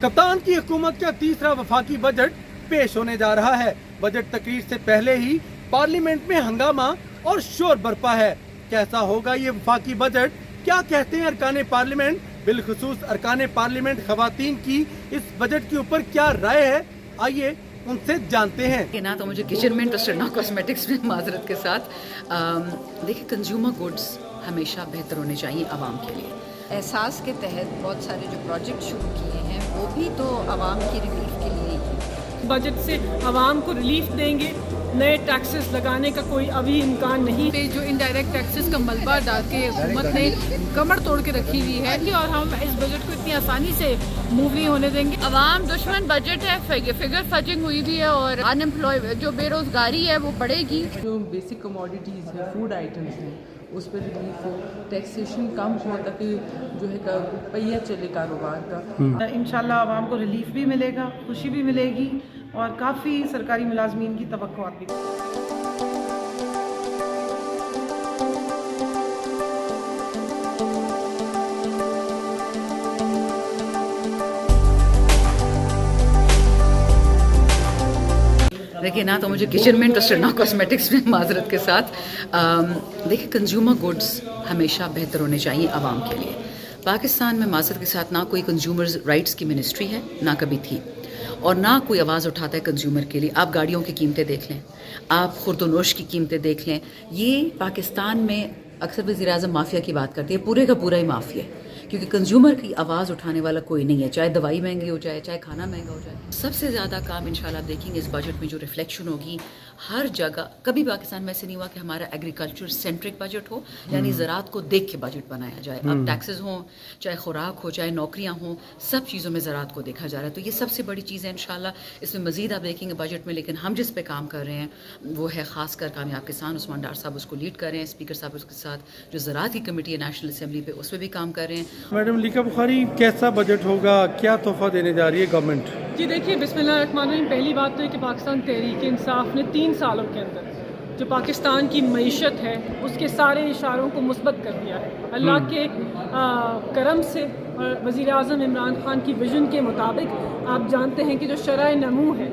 कप्तान की हुकूमत का तीसरा वफाकी बजट पेश होने जा रहा है। बजट तकरीर से पहले ही पार्लियामेंट में हंगामा और शोर बरपा है। कैसा होगा ये वफाकी बजट, क्या कहते हैं अरकान पार्लियामेंट, बिलखुसूस अरकान पार्लियामेंट खवातीन की इस बजट के ऊपर क्या राय है, आइए उनसे जानते हैं। कि ना तो मुझे किचन में इंटरेस्टेड ना कॉस्मेटिक्स में माजरत के साथ। देखिए, कंज्यूमर गुड्स हमेशा बेहतर होने चाहिए आवाम के लिए। एहसास के तहत बहुत सारे जो प्रोजेक्ट शुरू किए हैं वो भी तो आवाम की रिलीफ के लिए ही। बजट से आवाम को रिलीफ देंगे, नए टैक्सेस लगाने का कोई अभी इम्कान नहीं पे जो इनडायरेक्ट टैक्सेस का मलबा डाल के हुकूमत ने कमर तोड़ के रखी हुई है, और हम इस बजट को इतनी आसानी से मूव नहीं होने देंगे। अवाम दुश्मन बजट है, फिगर फजिंग हुई भी है और अनएम्प्लॉय जो बेरोजगारी है वो बढ़ेगी। जो बेसिक कमोडिटीज़ है, फूड आइटम्स हैं, उस पर रिलीफ हो, टैक्सेशन कम हो ताकि जो है पहिया चले कारोबार का। इंशाल्लाह आवाम को रिलीफ भी मिलेगा, खुशी भी मिलेगी और काफ़ी सरकारी मुलाजमीन की तवक्कुआत भी। देखिए, ना तो मुझे किचन में इंटरेस्टेड ना कॉस्मेटिक्स में माजरत के साथ। देखिए, कंज्यूमर गुड्स हमेशा बेहतर होने चाहिए आवाम के लिए। पाकिस्तान में माजरत के साथ ना कोई कंज्यूमर्स राइट्स की मिनिस्ट्री है, ना कभी थी, और ना कोई आवाज़ उठाता है कंज्यूमर के लिए। आप गाड़ियों की कीमतें देख लें, आप खुर्दोनोश की कीमतें देख लें। ये पाकिस्तान में अक्सर वज़ीर आज़म माफिया की बात करती है, पूरे का पूरा ही माफिया है, क्योंकि कंज्यूमर की आवाज़ उठाने वाला कोई नहीं है, चाहे दवाई महंगी हो जाए, चाहे खाना महंगा हो जाए। सबसे ज़्यादा काम इंशाल्लाह देखेंगे इस बजट में जो रिफ्लेक्शन होगी हर जगह। कभी पाकिस्तान में ऐसे नहीं हुआ कि हमारा एग्रीकल्चर सेंट्रिक बजट हो, यानी ज़रात को देख के बजट बनाया जाए। अब टैक्सेस हों, चाहे खुराक हो, चाहे नौकरियाँ हों, सब चीज़ों में ज़रात को देखा जा रहा है। तो ये सबसे बड़ी चीज़ है इंशाल्लाह। इसमें मज़ीद आप देखेंगे बजट में, लेकिन हम जिस पे काम कर रहे हैं वो है ख़ासकर कामयाब किसान। उस्मान डार साहब उसको लीड कर रहे हैं, स्पीकर साहब उसके साथ जो ज़रात की कमेटी है नेशनल असम्बली पे, उस पर भी काम कर रहे हैं। मैडम लीका बुखारी, कैसा बजट होगा, क्या तोहफा देने जा रही है गवर्नमेंट? जी देखिए, बिस्मिल्लाहिर्रहमानिर्रहीम। पहली बात तो है कि पाकिस्तान तहरीक इंसाफ ने 3 सालों के अंदर जो पाकिस्तान की मईशत है उसके सारे इशारों को मुस्बत कर दिया है। अल्लाह के करम से और वज़ीर आज़म इमरान खान की विजन के मुताबिक आप जानते हैं कि जो शरह नमू है,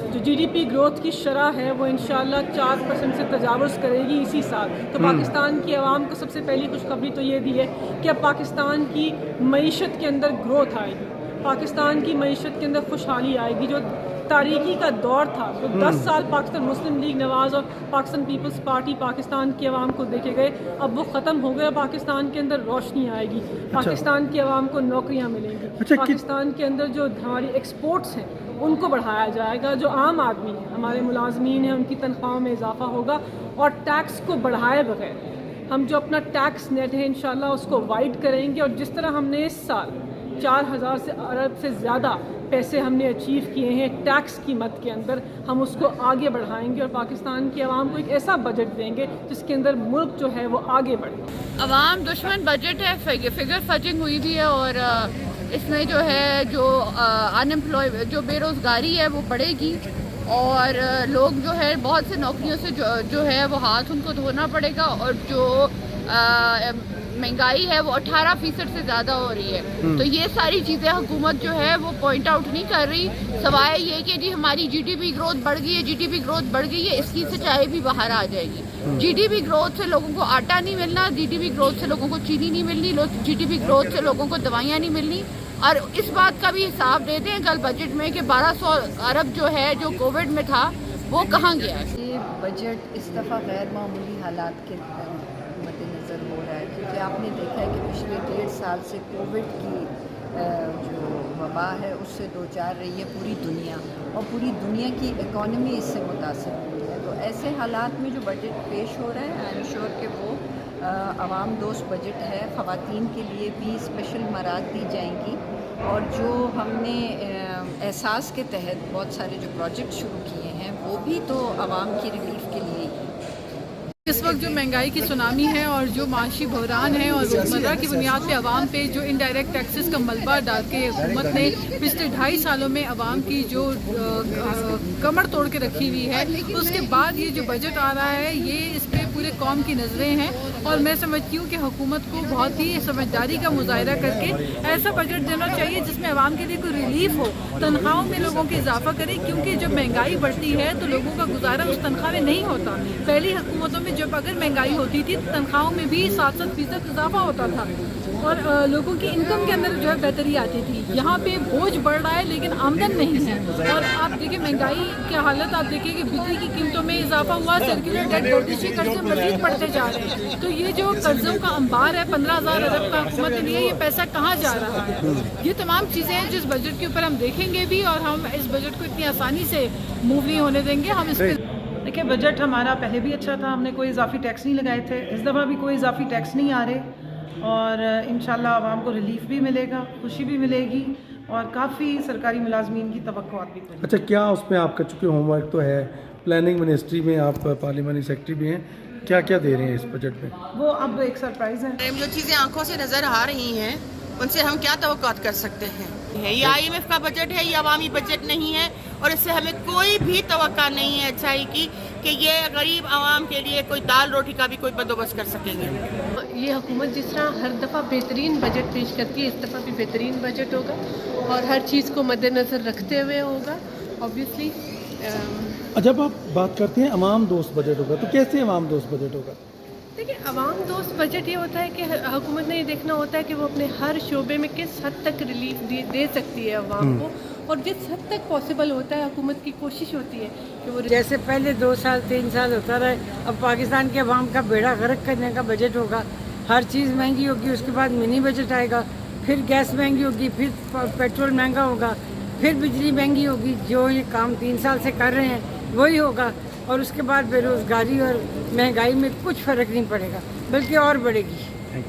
जो GDP ग्रोथ की शरह है, वो इंशाल्लाह 4% से तजावुज़ करेगी इसी साल। तो पाकिस्तान की आवाम को सबसे पहली खुशखबरी तो ये दी है कि अब पाकिस्तान की मईशत के अंदर ग्रोथ आएगी, पाकिस्तान की मईशत के अंदर खुशहाली आएगी। जो तारीकी का दौर था, तो 10 साल पाकिस्तान मुस्लिम लीग नवाज़ और पाकिस्तान पीपल्स पार्टी पाकिस्तान की आवाम को देखे गए, अब वो ख़त्म हो गया। पाकिस्तान के अंदर रोशनी आएगी, पाकिस्तान की आवाम को नौकरियां मिलेंगी, पाकिस्तान के अंदर जो हमारी एक्सपोर्ट्स हैं उनको बढ़ाया जाएगा, जो आम आदमी हैं, हमारे मुलाजमीन हैं, उनकी तनख्वाहों में इजाफा होगा, और टैक्स को बढ़ाए बगैर हम जो अपना टैक्स नेट है इंशाल्लाह उसको वाइड करेंगे। और जिस तरह हमने इस साल 4000 अरब से ज़्यादा पैसे हमने अचीव किए हैं टैक्स की मद के अंदर, हम उसको आगे बढ़ाएंगे और पाकिस्तान की आवाम को एक ऐसा बजट देंगे जिसके अंदर मुल्क जो है वो आगे बढ़े। अवाम दुश्मन बजट है, फिगर फजिंग हुई भी है और इसमें जो है जो अनएम्प्लॉय जो बेरोजगारी है वो बढ़ेगी और लोग जो है बहुत से नौकरियों से जो है वो हाथ उनको धोना पड़ेगा, और जो महंगाई है वो 18% से ज़्यादा हो रही है। तो ये सारी चीज़ें हुकूमत जो है वो पॉइंट आउट नहीं कर रही, सवाए ये कि जी हमारी GDP ग्रोथ बढ़ गई है, GDP ग्रोथ बढ़ गई है, इसकी सच्चाई भी बाहर आ जाएगी। GDP ग्रोथ से लोगों को आटा नहीं मिलना, GDP ग्रोथ से लोगों को चीनी नहीं मिलनी, GDP ग्रोथ से लोगों को दवाइयाँ नहीं मिलनी। और इस बात का भी हिसाब देते हैं कल बजट में कि 1200 अरब जो है जो कोविड में था वो कहाँ गया है। ये बजट इस दफ़ा गैर मामूली हालात के मद्देनज़र हो रहा है, क्योंकि आपने देखा है कि पिछले 1.5 साल से कोविड की जो वबा है उससे दो चार रही है पूरी दुनिया, और पूरी दुनिया की इकॉनमी इससे मुतासिर हुई है। तो ऐसे हालात में जो बजट पेश हो रहा है, आई एम श्योर कि वो आवाम दोस्त बजट है। ख़वातीन के लिए भी स्पेशल मराद दी जाएंगी, और जो हमने एहसास के तहत बहुत सारे जो प्रोजेक्ट शुरू किए हैं वो भी तो आवाम की रिलीफ के लिए ही। इस वक्त जो महंगाई की सुनामी है और जो माशी बहरान है और रोज़मर्रा की बुनियाद पे आवाम पे जो इनडायरेक्ट टैक्सेस का मलबा डाल के हुकूमत ने पिछले 2.5 सालों में आवाम की जो कमर तोड़ के रखी हुई है, उसके बाद ये जो बजट आ रहा है ये इस पर पूरे पूरे कौम की नज़रें हैं और मैं समझती हूँ कि हुकूमत को बहुत ही समझदारी का मुजाहरा करके ऐसा बजट देना चाहिए जिसमें आवाम के लिए कोई रिलीफ हो, तनख्वाहों में लोगों की इजाफा करे, क्योंकि जब महंगाई बढ़ती है तो लोगों का गुजारा उस तनख्वाह में नहीं होता। पहली हुकूमतों में जब अगर महंगाई होती थी तो तनख्वाहों में भी 7-7% इजाफा होता था और लोगों की इनकम के अंदर जो है बेहतरी आती थी। यहाँ पे बोझ बढ़ रहा है लेकिन आमदन नहीं है। और आप देखिए महंगाई की हालत, आप देखिए कि बिजली की कीमतों में इजाफा हुआ, सर्कुलर डेट बढ़ती, कर्जे मजीद बढ़ते जा रहे हैं। तो ये जो कर्जों का अंबार है 15,000 अरब का हुकूमत के लिए, ये पैसा कहाँ जा रहा है? ये तमाम चीज़ें हैं जिस बजट के ऊपर हम देखेंगे भी और हम इस बजट को इतनी आसानी से मूव नहीं होने देंगे। हम इस पर देखिए, बजट हमारा पहले भी अच्छा था, हमने कोई इजाफी टैक्स नहीं लगाए थे, इस दफ़ा भी कोई इजाफी टैक्स नहीं आ रहे और इंशाल्लाह आवाम को रिलीफ भी मिलेगा, खुशी भी मिलेगी और काफ़ी सरकारी मुलाजमीन की तवक्कुआत भी पूरी। अच्छा, क्या उसमें आपका चूँकि होमवर्क तो है, प्लानिंग मिनिस्ट्री में आप पार्लियामेंट सेक्रेटरी भी हैं, क्या क्या दे रहे हैं इस बजट में? वो अब एक सरप्राइज़ है। जो चीज़ें आंखों से नज़र आ रही हैं उनसे हम क्या तवक्कुआत कर सकते हैं? ये IMF का बजट है, ये अवामी बजट नहीं है और इससे हमें कोई भी तवक्का नहीं है अच्छाई की कि ये गरीब आवाम के लिए कोई दाल रोटी का भी कोई बंदोबस्त कर सकेंगे। ये हुकूमत जिस तरह हर दफ़ा बेहतरीन बजट पेश करती है, इस दफ़ा भी बेहतरीन बजट होगा और हर चीज़ को मद्देनज़र रखते हुए होगा ऑब्वियसली। जब आप बात करते हैं अवाम दोस्त बजट होगा, तो कैसे अवाम दोस्त बजट होगा? देखिए, अवाम दोस्त बजट ये होता है कि हुकूमत ने ये देखना होता है कि वो अपने हर शोबे में किस हद तक रिलीफ दे सकती है अवाम को और जिस हद तक पॉसिबल होता है हुकूमत की कोशिश होती है कि वो जैसे पहले 2 साल 3 साल होता रहे, अब पाकिस्तान के अवाम का बेड़ा गर्क करने का बजट होगा। हर चीज़ महंगी होगी, उसके बाद मिनी बजट आएगा, फिर गैस महंगी होगी, फिर पेट्रोल महंगा होगा, फिर बिजली महंगी होगी। जो ये काम 3 साल से कर रहे हैं वही होगा और उसके बाद बेरोज़गारी और महंगाई में कुछ फ़र्क नहीं पड़ेगा बल्कि और बढ़ेगी।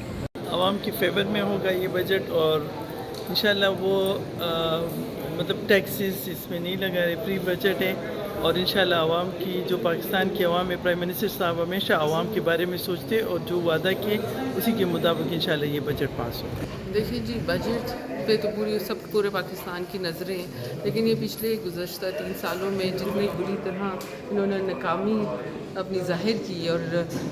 आवाम की फेवर में होगा ये बजट और इंशाल्लाह वो मतलब टैक्सेस इसमें नहीं लगा रहे, फ्री बजट है और इंशाल्लाह आवाम की जो पाकिस्तान की आवाम है, प्राइम मिनिस्टर साहब हमेशा आवाम के बारे में सोचते और जो वादा किए उसी के मुताबिक इंशाल्लाह ये बजट पास होगा। देखिए जी, बजट पे तो पूरे पाकिस्तान की नज़रें हैं, लेकिन ये पिछले गुज़श्ता 3 सालों में जितनी बुरी तरह इन्होंने नाकामी अपनी ज़ाहिर की और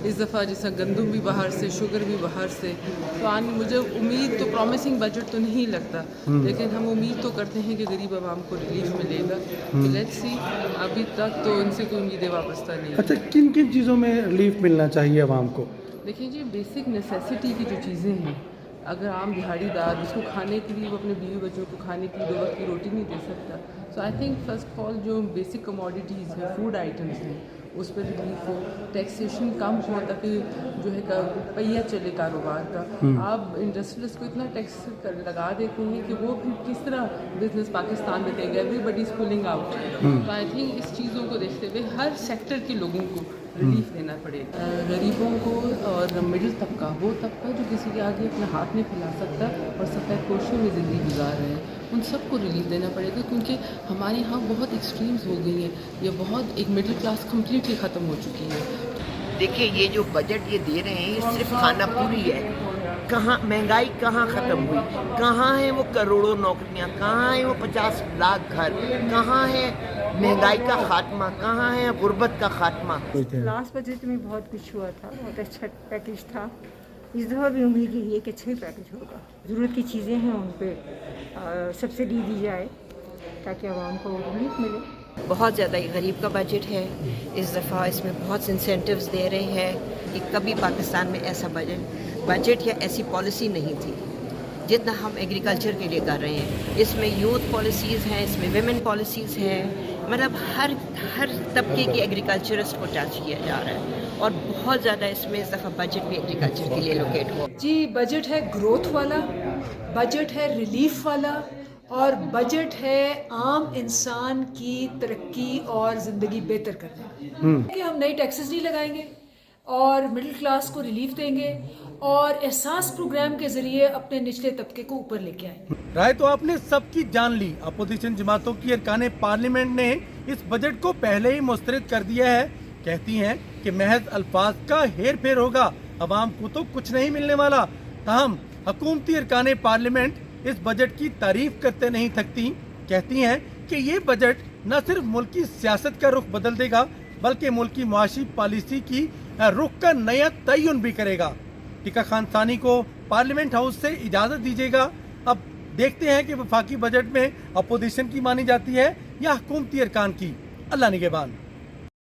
इस दफ़ा जैसा गंदम भी बाहर से, शुगर भी बाहर से, तो मुझे उम्मीद तो प्रॉमिसिंग बजट तो नहीं लगता, लेकिन हम उम्मीद तो करते हैं कि गरीब आवाम को रिलीफ मिलेगा। तो लेट्स सी, अभी तक तो उनसे कोई उम्मीदें वाबस्ता नहीं। अच्छा, किन किन चीज़ों में रिलीफ मिलना चाहिए आवाम को? देखिए जी, बेसिक नेसेसिटी की जो चीज़ें हैं, अगर आम दिहाड़ीदार उसको खाने के लिए, वो अपने बीवी बच्चों को खाने के लिए 2 वक्त की रोटी नहीं दे सकता, so I think first of all जो बेसिक कमोडिटीज़ हैं, फूड आइटम्स हैं, उस पर रिलीफ हो, टैक्सेशन कम हो ताकि जो है पहिया चले कारोबार का। आप इंडस्ट्रियलिस्ट को इतना टैक्स लगा देते हैं कि वो फिर किस तरह बिजनेस पाकिस्तान में देंगे? Everybody is pulling out. तो आई थिंक इस चीज़ों को देखते हुए हर सेक्टर के लोगों को रिलीफ देना पड़ेगा। गरीबों को और मिडिल तबका, वो तबका जो किसी के आगे अपना हाथ नहीं फैला सकता और सफ़ेद पोशों में ज़िंदगी गुजार रहे हैं, उन सबको रिलीफ देना पड़ेगा क्योंकि हमारे यहाँ बहुत एक्सट्रीम्स हो गई हैं। ये बहुत एक मिडिल क्लास कम्प्लीटली ख़त्म हो चुकी है। देखिए, ये जो बजट ये दे रहे हैं ये सिर्फ खाना पूरी है। कहाँ महंगाई कहाँ ख़त्म हुई? कहाँ है वो करोड़ों नौकरियाँ? कहाँ है वो 50 लाख घर? कहाँ है महंगाई का खात्मा? कहाँ है गुर्बत का खात्मा? लास्ट बजट में बहुत कुछ हुआ था, बहुत अच्छा पैकेज था। इस दफ़ा भी उम्मीद यही है कि अच्छा ही पैकेज होगा। ज़रूरत की चीज़ें हैं उन पर सब्सिडी दी जाए ताकि आवाम को रिलीफ मिले। बहुत ज़्यादा गरीब का बजट है इस दफ़ा, इसमें बहुत इंसेंटिव्स दे रहे हैं कि कभी पाकिस्तान में ऐसा बजट या ऐसी पॉलिसी नहीं थी जितना हम एग्रीकल्चर के लिए कर रहे हैं। इसमें यूथ पॉलिसीज़ हैं, इसमें विमेन पॉलिसीज़ हैं, मतलब हर तबके के एग्रीकल्चरिस्ट को टच किया जा रहा है और बहुत ज़्यादा इसमें इस दफ़ा बजट भी एग्रीकल्चर के लिए लोकेट हुआ। जी, बजट है ग्रोथ वाला, बजट है रिलीफ वाला और बजट है आम इंसान की तरक्की और ज़िंदगी बेहतर करने कि हम नई टैक्सेस नहीं लगाएंगे और मिडिल क्लास को रिलीफ देंगे और एहसास प्रोग्राम के जरिए अपने निचले तबके को ऊपर लेके आएंगे। राय तो आपने सबकी जान ली। अपोजिशन जमातों की अरकाने पार्लियामेंट ने इस बजट को पहले ही मुस्तरद कर दिया है। कहती हैं कि महज अल्फाज का हेर फेर होगा, अवाम को तो कुछ नहीं मिलने वाला। ताहम हुकूमती अरकाने पार्लियामेंट इस बजट की तारीफ करते नहीं थकती। कहती हैं कि ये बजट न सिर्फ मुल्क की सियासत का रुख बदल देगा बल्कि मुल्क की मुआशी पॉलिसी की रुख का नया तयन भी करेगा। टीका खान सानी को पार्लियामेंट हाउस से इजाज़त दीजिएगा। अब देखते हैं कि वफाकी बजट में अपोजिशन की मानी जाती है या हुकूमती अरकान की। अल्लाह निगहबान।